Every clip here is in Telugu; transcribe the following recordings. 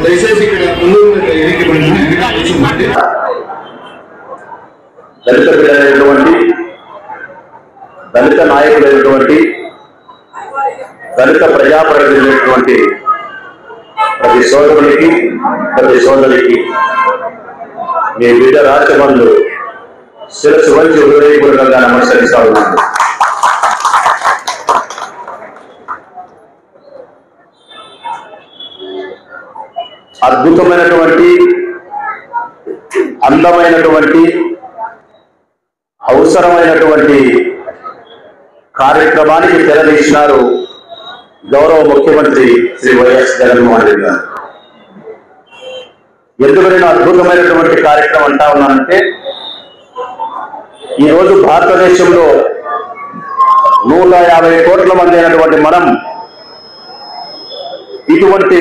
దయచేసి ఇక్కడ ముందు దళిత బిడ్డలైనటువంటి దళిత నాయకులైనటువంటి దళిత ప్రజాప్రతినిధులైనటువంటి ప్రతి సోదరునికి ప్రతి సోదరికి మీ బిడ్డ రాజబంధు శిరస్సు వంచి హృదయపూర్వకంగా నమస్కరిస్తా ఉన్నాను. అద్భుతమైనటువంటి అందమైనటువంటి అవసరమైనటువంటి కార్యక్రమానికి తెరదీసినారు గౌరవ ముఖ్యమంత్రి శ్రీ వైఎస్ జగన్మోహన్ రెడ్డి గారు. ఎందుకు నేను అద్భుతమైనటువంటి కార్యక్రమం అంటా ఉన్నానంటే, ఈరోజు భారతదేశంలో 150 కోట్ల మంది అయినటువంటి మనం ఇటువంటి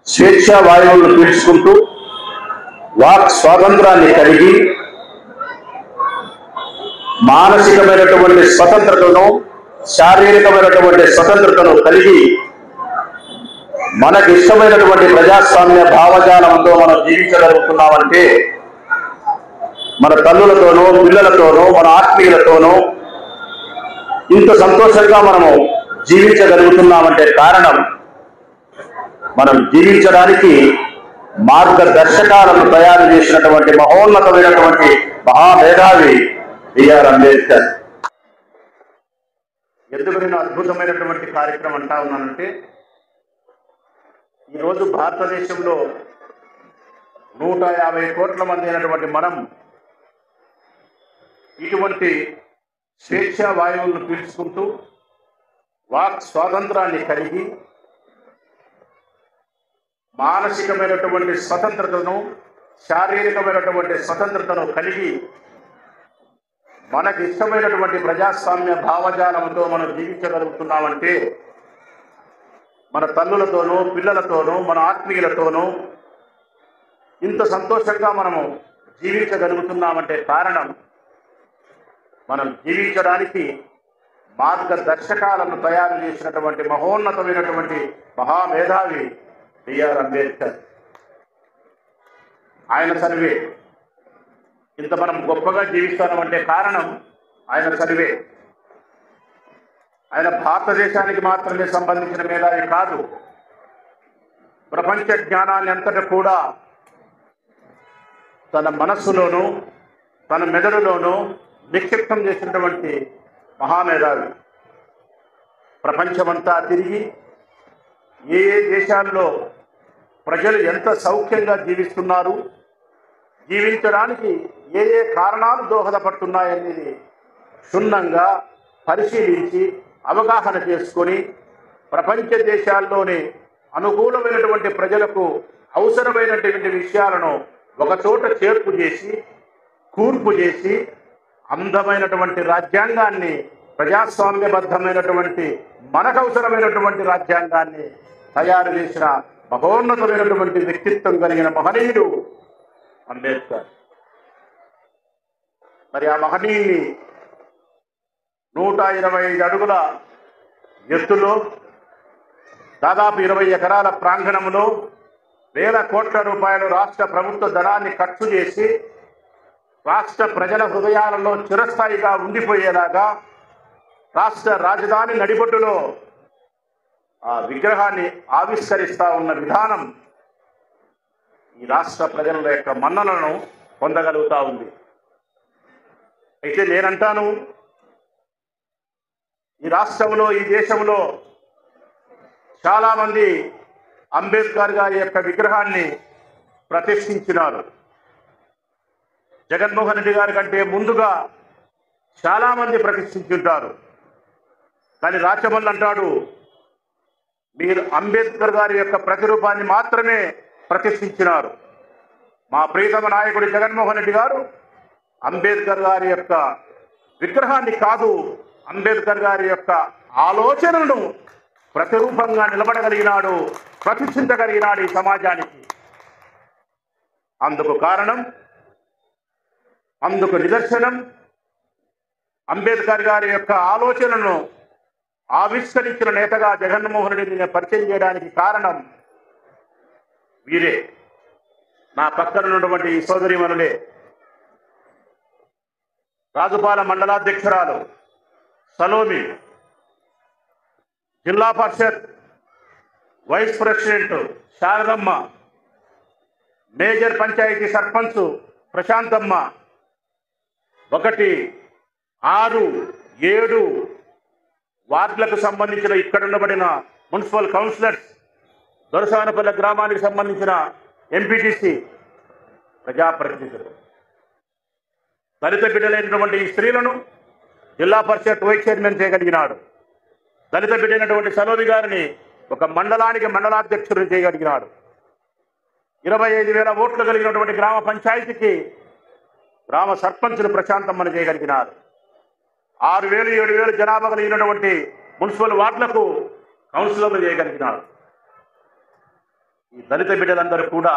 స్వేచ్ఛా వాయువులను పీల్చుకుంటూ వాక్ స్వాతంత్రాన్ని కలిగి మానసికమైనటువంటి స్వతంత్రతను శారీరకమైనటువంటి స్వతంత్రతను కలిగి మనకు ఇష్టమైనటువంటి ప్రజాస్వామ్య భావజాలంతో మనం జీవించగలుగుతున్నామంటే మన తల్లులతోనూ పిల్లలతోనూ మన ఆత్మీయులతోనూ ఇంత సంతోషంగా మనము జీవించగలుగుతున్నామంటే కారణం మనం జీవించడానికి మార్గదర్శకాలను తయారు చేసినటువంటి మహోన్నతమైనటువంటి మహామేధావి బిఆర్ అంబేద్కర్. ఎందుకు నేను అద్భుతమైనటువంటి కార్యక్రమం అంటా ఉన్నానంటే, ఈరోజు భారతదేశంలో 150 కోట్ల మంది అయినటువంటి మనం ఇటువంటి స్వేచ్ఛా వాయువులను పీల్చుకుంటూ వాక్ స్వాతంత్రాన్ని కలిగి మానసికమైనటువంటి స్వతంత్రతను శారీరకమైనటువంటి స్వతంత్రతను కలిగి మనకు ఇష్టమైనటువంటి ప్రజాస్వామ్య భావజాలంతో మనం జీవించగలుగుతున్నామంటే మన తల్లులతోనూ పిల్లలతోనూ మన ఆత్మీయులతోనూ ఇంత సంతోషంగా మనము జీవించగలుగుతున్నామంటే కారణం మనం జీవించడానికి మార్గదర్శకాలను తయారు చేసినటువంటి మహోన్నతమైనటువంటి మహామేధావి బిఆర్ అంబేద్కర్. ఆయన చదివే ఇంత మనం గొప్పగా జీవిస్తామంటే కారణం ఆయన చదివే. ఆయన భారతదేశానికి మాత్రమే సంబంధించిన మేధావి కాదు, ప్రపంచ జ్ఞానాన్ని అంతటా కూడా తన మనస్సులోనూ తన మెదడులోనూ నిక్షిప్తం చేసినటువంటి మహామేధావి. ప్రపంచమంతా తిరిగి ఏ ఏ దేశాల్లో ప్రజలు ఎంత సౌఖ్యంగా జీవిస్తున్నారు, జీవించడానికి ఏ ఏ కారణాలు దోహదపడుతున్నాయనేది క్షుణ్ణంగా పరిశీలించి అవగాహన చేసుకొని ప్రపంచ దేశాల్లోని అనుకూలమైనటువంటి ప్రజలకు అవసరమైనటువంటి విషయాలను ఒకచోట చేర్పు చేసి కూర్పు చేసి అందమైనటువంటి రాజ్యాంగాన్ని, ప్రజాస్వామ్యబద్ధమైనటువంటి మనకు అవసరమైనటువంటి రాజ్యాంగాన్ని తయారు చేసిన మహోన్నతమైనటువంటి వ్యక్తిత్వం కలిగిన మహనీయుడు అంబేద్కర్. మరి ఆ మహనీయుని 125 అడుగుల ఎత్తులో దాదాపు 20 ఎకరాల ప్రాంగణంలో వేల కోట్ల రూపాయలు రాష్ట్ర ప్రభుత్వ ధనాన్ని ఖర్చు చేసి రాష్ట్ర ప్రజల హృదయాలలో చిరస్థాయిగా ఉండిపోయేలాగా రాష్ట్ర రాజధాని నడిబొడ్డులో ఆ విగ్రహాన్ని ఆవిష్కరిస్తా ఉన్న విధానం ఈ రాష్ట్ర ప్రజల యొక్క మన్ననలను పొందగలుగుతా ఉంది. అయితే నేనంటాను, ఈ రాష్ట్రంలో ఈ దేశంలో చాలామంది అంబేద్కర్ గారి యొక్క విగ్రహాన్ని ప్రతిష్ఠించినారు. జగన్మోహన్ రెడ్డి గారి కంటే ముందుగా చాలామంది ప్రతిష్ఠించుంటారు. కానీ రాచమల్లి అంటాడు, మీరు అంబేద్కర్ గారి యొక్క ప్రతిరూపాన్ని మాత్రమే ప్రతిష్ఠించినారు. మా ప్రియతమ నాయకుడు జగన్మోహన్ రెడ్డి గారు అంబేద్కర్ గారి యొక్క విగ్రహాన్ని కాదు, అంబేద్కర్ గారి యొక్క ఆలోచనలను ప్రతిరూపంగా నిలబడగలిగినాడు, ప్రతిష్ఠించగలిగినాడు ఈ సమాజానికి. అందుకు కారణం, అందుకు నిదర్శనం అంబేద్కర్ గారి యొక్క ఆలోచనను ఆవిష్కరించిన నేతగా జగన్మోహన్ రెడ్డిని పరిచయం చేయడానికి కారణం వీరే. నా పక్కన ఉన్నటువంటి ఈ సోదరీమణులే. రాజుపాలెం మండలాధ్యక్షురాలు సలోమి, జిల్లా Parishad vice president Sharadamma, major panchayat sarpanch Prashanthamma, 1, 6, 7 వార్డులకు సంబంధించిన ఇక్కడ ఉండబడిన మున్సిపల్ కౌన్సిలర్స్, దొరసానపల్లి గ్రామానికి సంబంధించిన ఎంపీటీసీ ప్రజాప్రతినిధులు, దళిత బిడ్డలైనటువంటి ఈ స్త్రీలను జిల్లా పరిషత్ వైస్ చైర్మన్ చేయగలిగినాడు. దళిత బిడ్డైనటువంటి సలోమి గారిని ఒక మండలానికి మండలాధ్యక్షుడు చేయగలిగినాడు. 25,000 ఓట్లు కలిగినటువంటి గ్రామ పంచాయతీకి గ్రామ సర్పంచులు ప్రశాంతమ్మను చేయగలిగినారు. 6,000, 7,000 జనాభా కలిగినటువంటి మున్సిపల్ వార్డులకు కౌన్సిలర్లు చేయగలిగినారు. ఈ దళిత బిడ్డలందరూ కూడా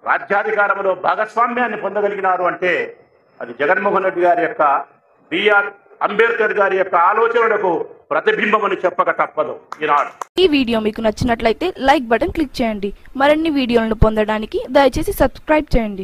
రాజ్యాధికారంలో భాగస్వామ్యాన్ని పొందగలిగినారు అంటే అది జగన్మోహన్ రెడ్డి గారి యొక్క, బిఆర్ అంబేద్కర్ గారి యొక్క ఆలోచనలకు ప్రతిబింబమని చెప్పక తప్పదు. ఈనాడు ఈ వీడియో మీకు నచ్చినట్లయితే లైక్ బటన్ క్లిక్ చేయండి. మరిన్ని వీడియోలను పొందడానికి దయచేసి సబ్స్క్రైబ్ చేయండి.